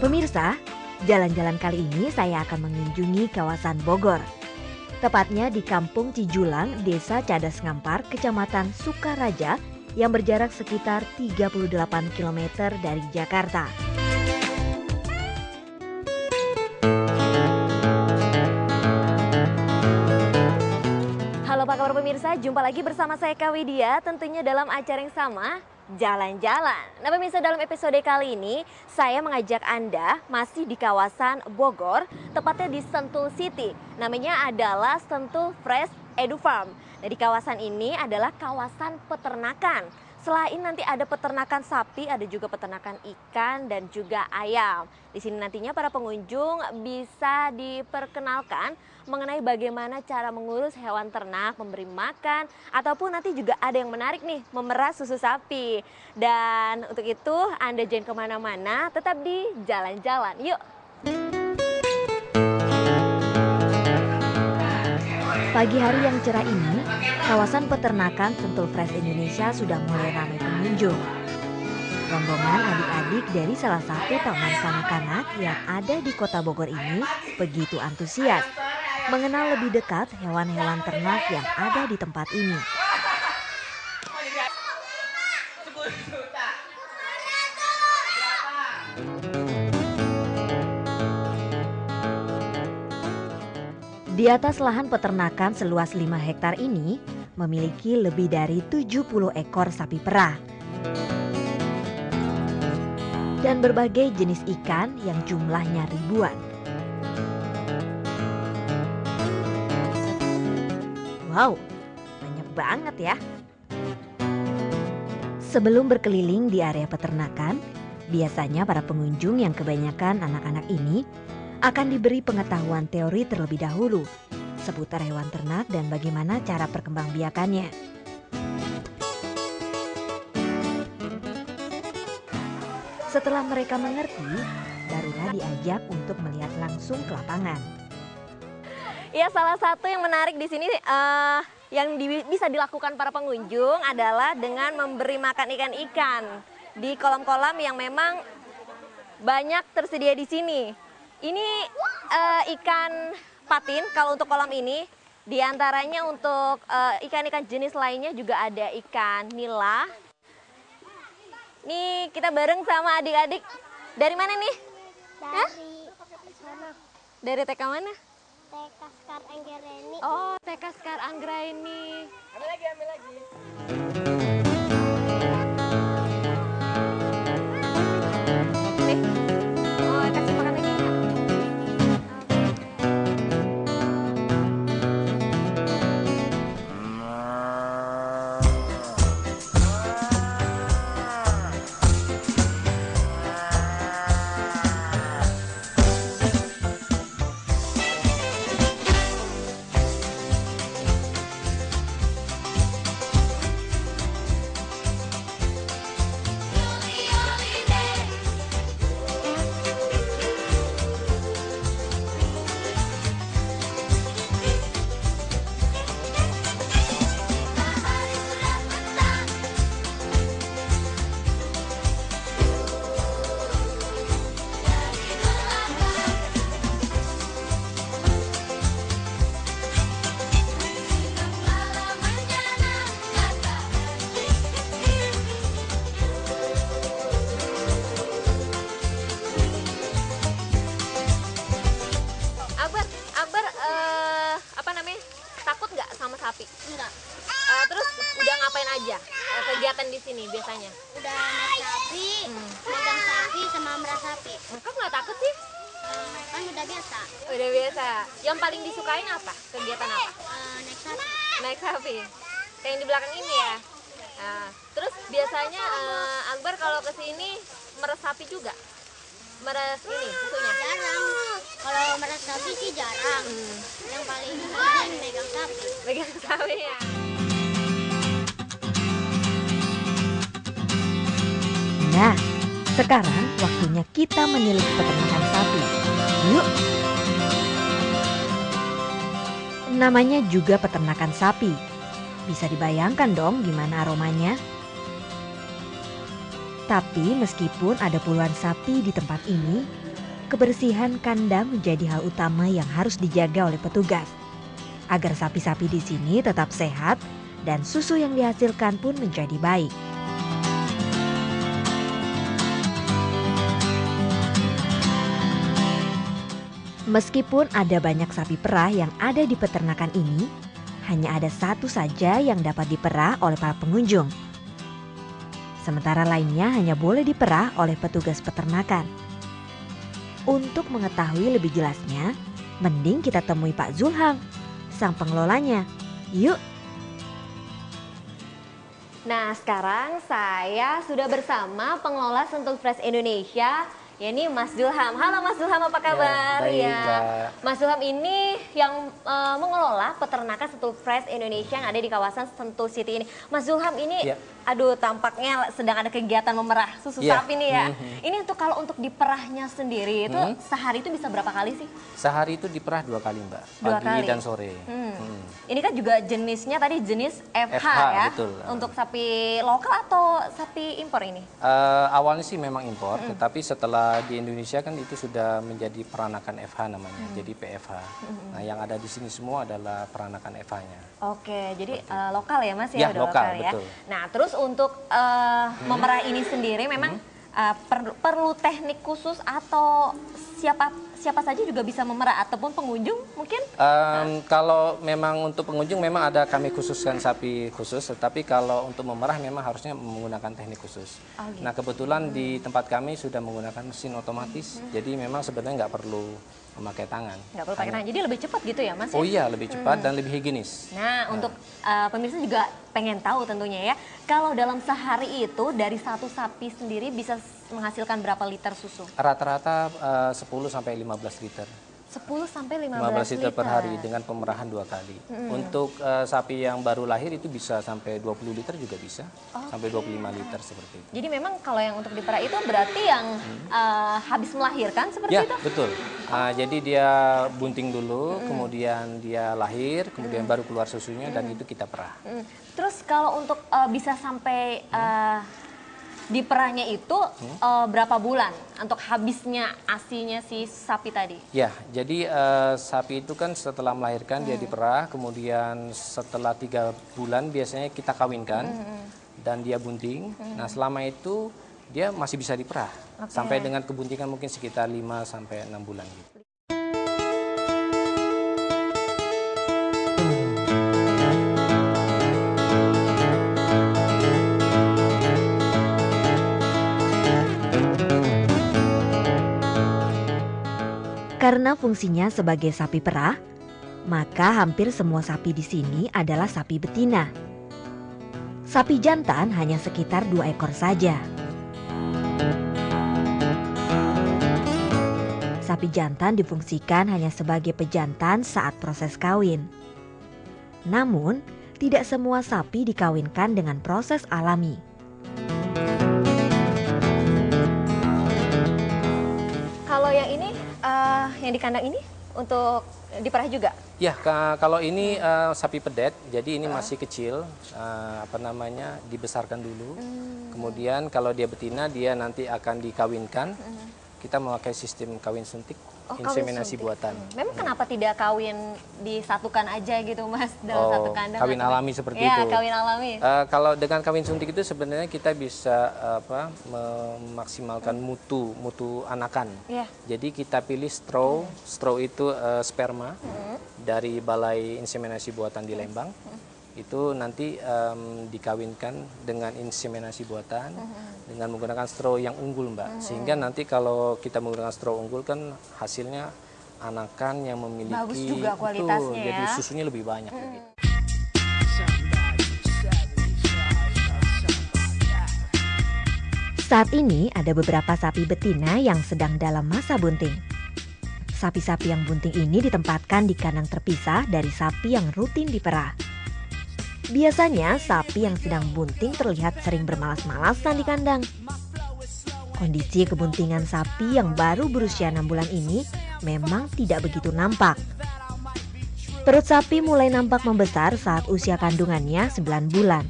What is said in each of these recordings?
Pemirsa, jalan-jalan kali ini saya akan mengunjungi kawasan Bogor. Tepatnya di Kampung Cijulang, Desa Cadas Ngampar, Kecamatan Sukaraja yang berjarak sekitar 38 km dari Jakarta. Halo apa kabar pemirsa, jumpa lagi bersama saya Kak Widya, tentunya dalam acara yang sama, Jalan-Jalan. Nah pemirsa, dalam episode kali ini saya mengajak Anda masih di kawasan Bogor, tepatnya di Sentul City. Namanya adalah Sentul Fresh Edu Farm. Nah di kawasan ini adalah kawasan peternakan. Selain nanti ada peternakan sapi, ada juga peternakan ikan dan juga ayam. Di sini nantinya para pengunjung bisa diperkenalkan mengenai bagaimana cara mengurus hewan ternak, memberi makan, ataupun nanti juga ada yang menarik nih, memerah susu sapi. Dan untuk itu Anda jangan kemana-mana, tetap di Jalan-Jalan. Yuk! Pagi hari yang cerah ini, kawasan peternakan Sentul Fresh Indonesia sudah mulai ramai pengunjung. Rombongan adik-adik dari salah satu taman kanak-kanak yang ada di kota Bogor ini begitu antusias mengenal lebih dekat hewan-hewan ternak yang ada di tempat ini. Di atas lahan peternakan seluas 5 hektar ini memiliki lebih dari 70 ekor sapi perah. Dan berbagai jenis ikan yang jumlahnya ribuan. Wow, banyak banget ya. Sebelum berkeliling di area peternakan, biasanya para pengunjung yang kebanyakan anak-anak ini akan diberi pengetahuan teori terlebih dahulu seputar hewan ternak dan bagaimana cara perkembangbiakannya. Setelah mereka mengerti, barulah diajak untuk melihat langsung ke lapangan. Ya, salah satu yang menarik di sini yang bisa dilakukan para pengunjung adalah dengan memberi makan ikan-ikan di kolam-kolam yang memang banyak tersedia di sini. Ini ikan patin kalau untuk kolam ini. Di antaranya untuk ikan-ikan jenis lainnya juga ada ikan nila. Nih kita bareng sama adik-adik. Dari mana nih? Dari sana. Dari TK mana? TK Skar Anggraini. Oh, TK Skar Anggraini. Ambil lagi. Nih. Oh, kasih makan lagi. Sapi? Enggak. Terus udah ngapain aja kegiatan di sini biasanya? Udah naik sapi, megang sapi sama merah sapi. Kok nggak takut sih? Kan udah biasa. Udah biasa. Yang paling disukain apa? Kegiatan apa? Naik sapi. Naik sapi. Kayak yang di belakang ini ya. Nah, terus biasanya Akbar kalau kesini meres sapi juga? Meres ini susunya? Jarang. Kalau merah sapi sih jarang. Yang paling sering megang sapi. Megang sapi ya. Nah, sekarang waktunya kita menilik peternakan sapi. Yuk! Namanya juga peternakan sapi. Bisa dibayangkan dong gimana aromanya? Tapi meskipun ada puluhan sapi di tempat ini, kebersihan kandang menjadi hal utama yang harus dijaga oleh petugas. Agar sapi-sapi di sini tetap sehat dan susu yang dihasilkan pun menjadi baik. Meskipun ada banyak sapi perah yang ada di peternakan ini, hanya ada satu saja yang dapat diperah oleh para pengunjung. Sementara lainnya hanya boleh diperah oleh petugas peternakan. Untuk mengetahui lebih jelasnya, mending kita temui Pak Zulham, sang pengelolanya. Yuk! Nah, sekarang saya sudah bersama pengelola Sentul Fresh Indonesia, yakni Mas Zulham. Halo Mas Zulham, apa kabar? Ya, baik, Mbak. Mas Zulham ini yang mengelola peternakan Sentul Fresh Indonesia yang ada di kawasan Sentul City ini. Mas Zulham ini, Ya. aduh tampaknya sedang ada kegiatan memerah susu Ya. sapi nih ya. Ini kalau untuk diperahnya sendiri itu sehari itu bisa berapa kali sih? Sehari itu diperah 2 kali, Mbak. Dua Pagi kali. dan sore. Ini kan juga jenisnya tadi jenis FH, FH, ya. betul. Untuk sapi lokal atau sapi impor ini? Awalnya sih memang impor, tetapi setelah di Indonesia kan itu sudah menjadi peranakan FH namanya, jadi PFH. Nah, yang ada di sini semua adalah peranakan FH-nya. Oke, jadi lokal ya Mas Ya, udah lokal, ya. betul. Nah, terus untuk memerah ini sendiri memang perlu teknik khusus atau siapa saja juga bisa memerah ataupun pengunjung mungkin? Kalau memang untuk pengunjung memang ada kami khususkan sapi khusus, tetapi kalau untuk memerah memang harusnya menggunakan teknik khusus. Gitu. Nah, kebetulan di tempat kami sudah menggunakan mesin otomatis, jadi memang sebenarnya nggak perlu memakai tangan. Nggak perlu pakai tangan, jadi lebih cepat gitu ya Mas? Oh iya, lebih cepat dan lebih higienis. Nah, untuk pemirsa juga pengen tahu tentunya ya, kalau dalam sehari itu dari satu sapi sendiri bisa menghasilkan berapa liter susu? Rata-rata 10 sampai 15 liter. 10 sampai 15 liter per hari dengan pemerahan 2 kali. Untuk sapi yang baru lahir itu bisa sampai 20 liter juga bisa, sampai 25 liter seperti itu. Jadi memang kalau yang untuk diperah itu berarti yang habis melahirkan seperti Ya, itu? betul. Jadi dia bunting dulu, kemudian dia lahir, kemudian baru keluar susunya dan itu kita perah. Terus kalau untuk bisa sampai diperahnya itu berapa bulan untuk habisnya asinya si sapi tadi? Ya, jadi sapi itu kan setelah melahirkan dia diperah, kemudian setelah 3 bulan biasanya kita kawinkan dan dia bunting. Nah, selama itu dia masih bisa diperah sampai dengan kebuntingan mungkin sekitar 5 sampai 6 bulan gitu. Karena fungsinya sebagai sapi perah, maka hampir semua sapi di sini adalah sapi betina. Sapi jantan hanya sekitar 2 ekor saja. Sapi jantan difungsikan hanya sebagai pejantan saat proses kawin. Namun, tidak semua sapi dikawinkan dengan proses alami. Kalau yang ini, yang di kandang ini untuk diperah juga? Ya, kalau ini sapi pedet, jadi ini masih kecil, dibesarkan dulu. Kemudian kalau dia betina, dia nanti akan dikawinkan. Kita memakai sistem kawin suntik, inseminasi buatan. Memang kenapa tidak kawin disatukan aja gitu Mas dalam satu kandang? Kawin alami seperti itu. Ya, kawin alami. Kalau dengan kawin suntik itu sebenarnya kita bisa memaksimalkan mutu anakan. Ya. Jadi kita pilih straw itu sperma dari Balai Inseminasi Buatan di Lembang. Itu nanti dikawinkan dengan inseminasi buatan dengan menggunakan straw yang unggul, Mbak. Sehingga nanti kalau kita menggunakan straw unggul kan hasilnya anakan yang memiliki bagus juga kualitasnya jadi ya. susunya lebih banyak. Gitu. Saat ini ada beberapa sapi betina yang sedang dalam masa bunting. Sapi-sapi yang bunting ini ditempatkan di kandang terpisah dari sapi yang rutin diperah. Biasanya sapi yang sedang bunting terlihat sering bermalas-malasan di kandang. Kondisi kebuntingan sapi yang baru berusia 6 bulan ini memang tidak begitu nampak. Perut sapi mulai nampak membesar saat usia kandungannya 9 bulan.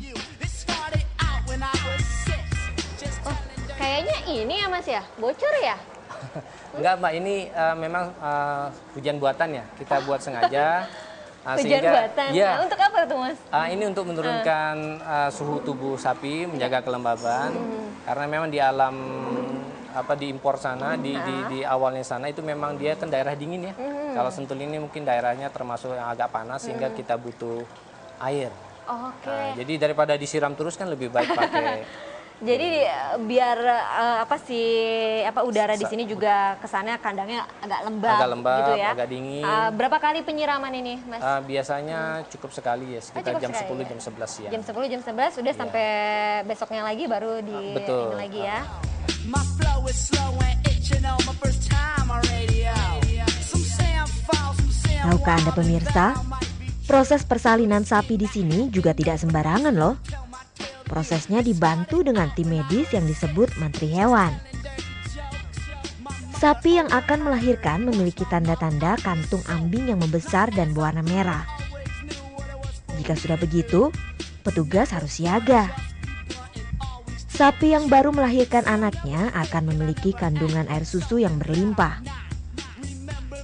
Kayaknya ini ya Mas ya, bocor ya? Enggak Mbak, ini memang hujan buatan ya. Kita buat sengaja. Hujan buatan. Ya, Nah, untuk apa tuh Mas? ini untuk menurunkan suhu tubuh sapi, menjaga kelembaban. Karena memang di alam di impor sana, di awalnya sana itu memang dia kan daerah dingin ya. Kalau Sentul ini mungkin daerahnya termasuk yang agak panas sehingga kita butuh air. Oke. Nah, jadi daripada disiram terus kan lebih baik pakai. Jadi biar udara di sini juga kesannya kandangnya agak lembab gitu ya. Agak dingin. Berapa kali penyiraman ini, Mas? Biasanya cukup sekali ya, sekitar jam 10 jam 11 siang. Jam 10 jam 11 udah sampai besoknya lagi baru di ini lagi ya. Tahukah Anda pemirsa, proses persalinan sapi di sini juga tidak sembarangan loh. Prosesnya dibantu dengan tim medis yang disebut mantri hewan. Sapi yang akan melahirkan memiliki tanda-tanda kantung ambing yang membesar dan berwarna merah. Jika sudah begitu, petugas harus siaga. Sapi yang baru melahirkan anaknya akan memiliki kandungan air susu yang berlimpah.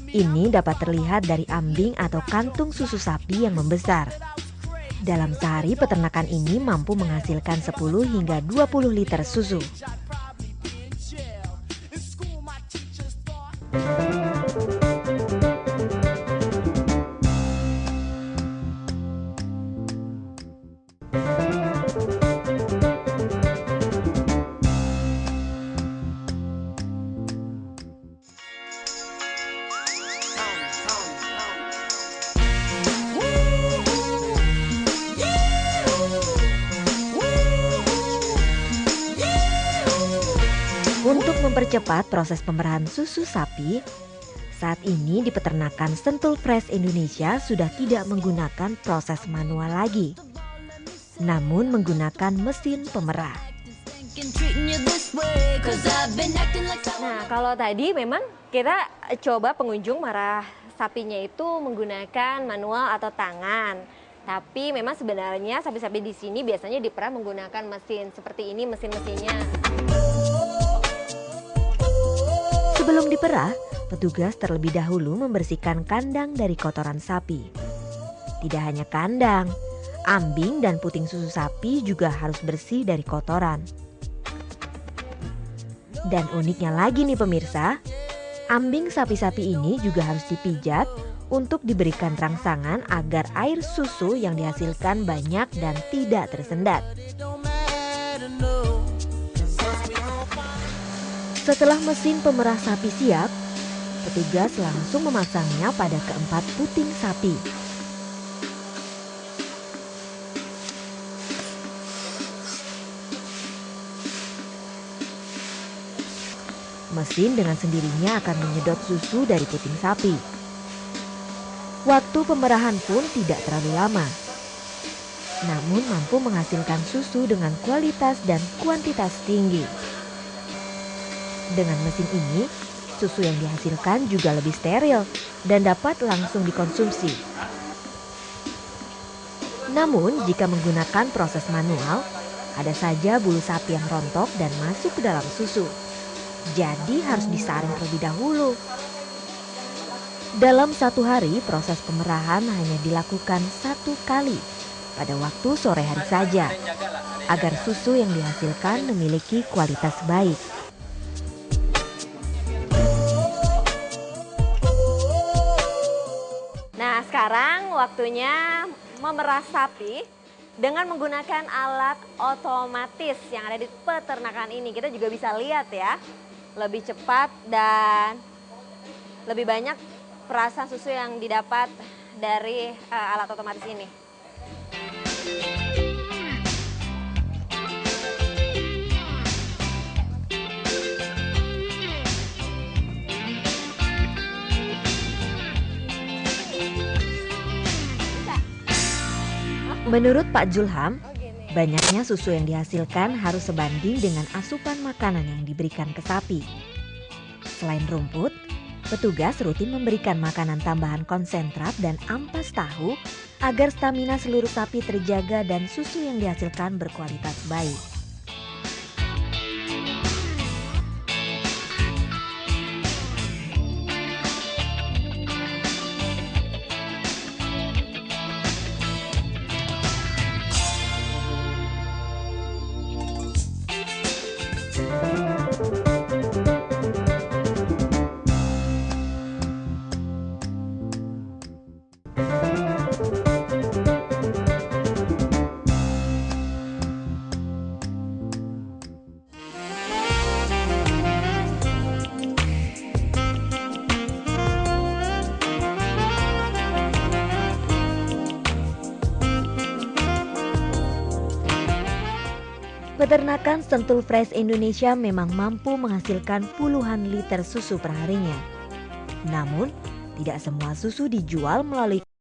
Ini dapat terlihat dari ambing atau kantung susu sapi yang membesar. Dalam sehari peternakan ini mampu menghasilkan 10 hingga 20 liter susu. Untuk mempercepat proses pemerahan susu sapi, saat ini di peternakan Sentul Fresh Indonesia sudah tidak menggunakan proses manual lagi, namun menggunakan mesin pemerah. Nah, kalau tadi memang kita coba pengunjung merah sapinya itu menggunakan manual atau tangan. Tapi memang sebenarnya sapi-sapi di sini biasanya diperah menggunakan mesin. Seperti ini mesin-mesinnya. Sebelum diperah, petugas terlebih dahulu membersihkan kandang dari kotoran sapi. Tidak hanya kandang, ambing dan puting susu sapi juga harus bersih dari kotoran. Dan uniknya lagi nih pemirsa, ambing sapi-sapi ini juga harus dipijat untuk diberikan rangsangan agar air susu yang dihasilkan banyak dan tidak tersendat. Setelah mesin pemerah sapi siap, petugas langsung memasangnya pada keempat puting sapi. Mesin dengan sendirinya akan menyedot susu dari puting sapi. Waktu pemerahan pun tidak terlalu lama, namun mampu menghasilkan susu dengan kualitas dan kuantitas tinggi. Dengan mesin ini, susu yang dihasilkan juga lebih steril dan dapat langsung dikonsumsi. Namun, jika menggunakan proses manual, ada saja bulu sapi yang rontok dan masuk ke dalam susu. Jadi harus disaring terlebih dahulu. Dalam satu hari, proses pemerahan hanya dilakukan 1 kali pada waktu sore hari saja, agar susu yang dihasilkan memiliki kualitas baik. Nah, sekarang waktunya memerah sapi dengan menggunakan alat otomatis yang ada di peternakan ini. Kita juga bisa lihat ya, lebih cepat dan lebih banyak perasan susu yang didapat dari alat otomatis ini. Menurut Pak Julham, banyaknya susu yang dihasilkan harus sebanding dengan asupan makanan yang diberikan ke sapi. Selain rumput, petugas rutin memberikan makanan tambahan konsentrat dan ampas tahu agar stamina seluruh sapi terjaga dan susu yang dihasilkan berkualitas baik. Peternakan Sentul Fresh Indonesia memang mampu menghasilkan puluhan liter susu perharinya. Namun, tidak semua susu dijual melalui